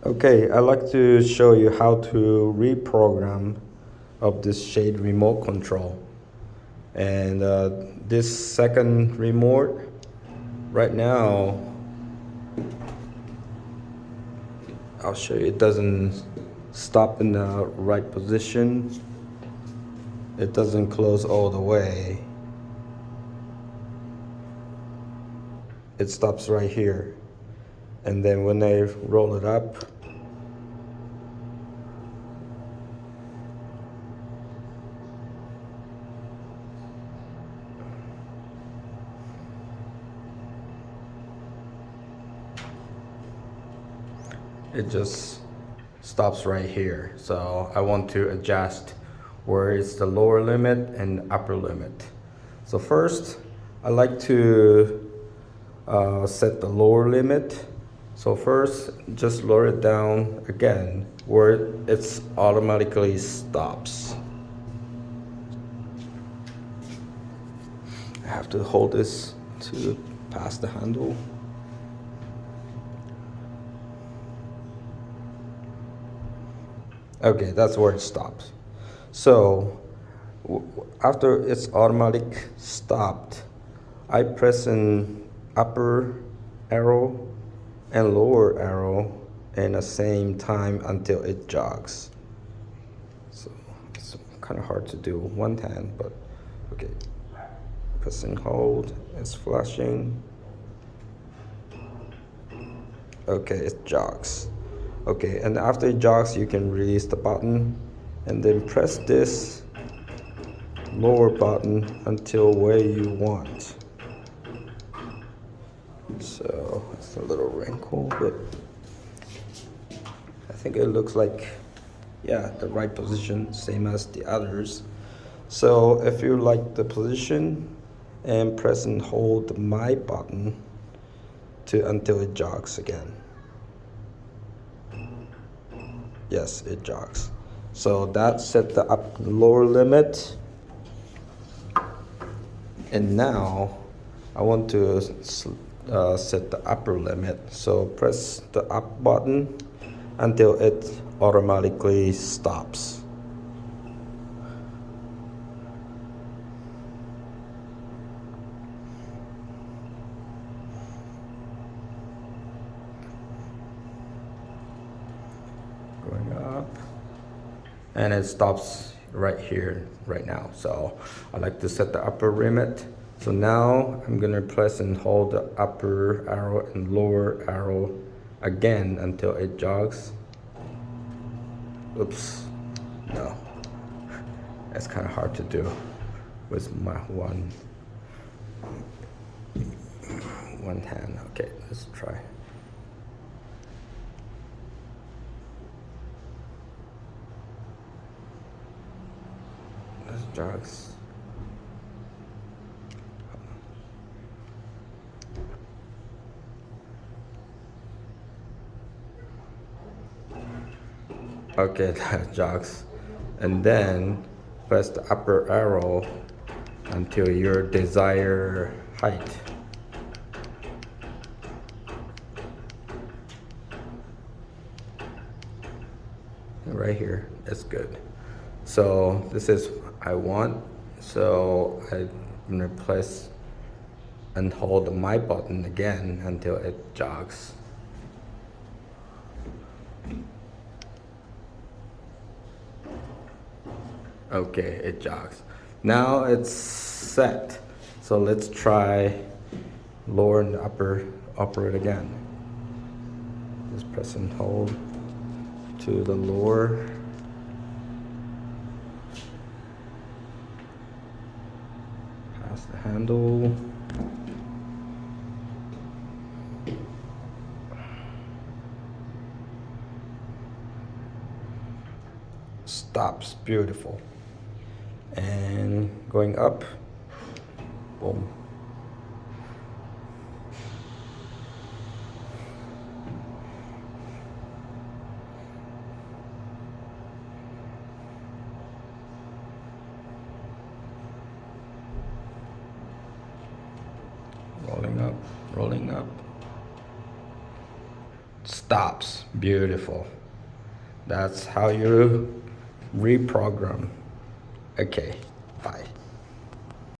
Okay, I'd like to show you how to reprogram of this shade remote control. And this second remote, right now, I'll show you, it doesn't stop in the right position. It doesn't close all the way. It stops right here. And then when I roll it up, it just stops right here. So I want to adjust where it's the lower limit and upper limit. So first, I like to set the lower limit. So first, just lower it down again where it's automatically stops. I have to hold this to pass the handle. Okay, that's where it stops. So after it's automatic stopped, I press an upper arrow and lower arrow in the same time until it jogs. So it's kind of hard to do one hand, but okay. Press and hold, it's flashing. Okay, it jogs. Okay, and after it jogs, you can release the button and then press this lower button until where you want. So it's a little wrinkle, but I think it looks like, yeah, the right position, same as the others. So if you like the position, and press and hold the my button until it jogs again. Yes, it jogs. So that set the lower limit. And now I want to set the upper limit. So press the up button until it automatically stops. Going up, and it stops right here right now. So I like to set the upper limit. So now I'm gonna press and hold the upper arrow and lower arrow again until it jogs. Oops, no, that's kind of hard to do with my one hand. Okay, let's try. Jogs. Okay, that jogs. And then press the upper arrow until your desired height. Right here, that's good. So this is I want. So I'm gonna press and hold my button again until it jogs. Okay, it jogs. Now it's set. So let's try lower and upper it again. Just press and hold to the lower. Pass the handle. Stops, beautiful. And going up, boom. Rolling up, stops. Beautiful. That's how you reprogram. Okay, bye.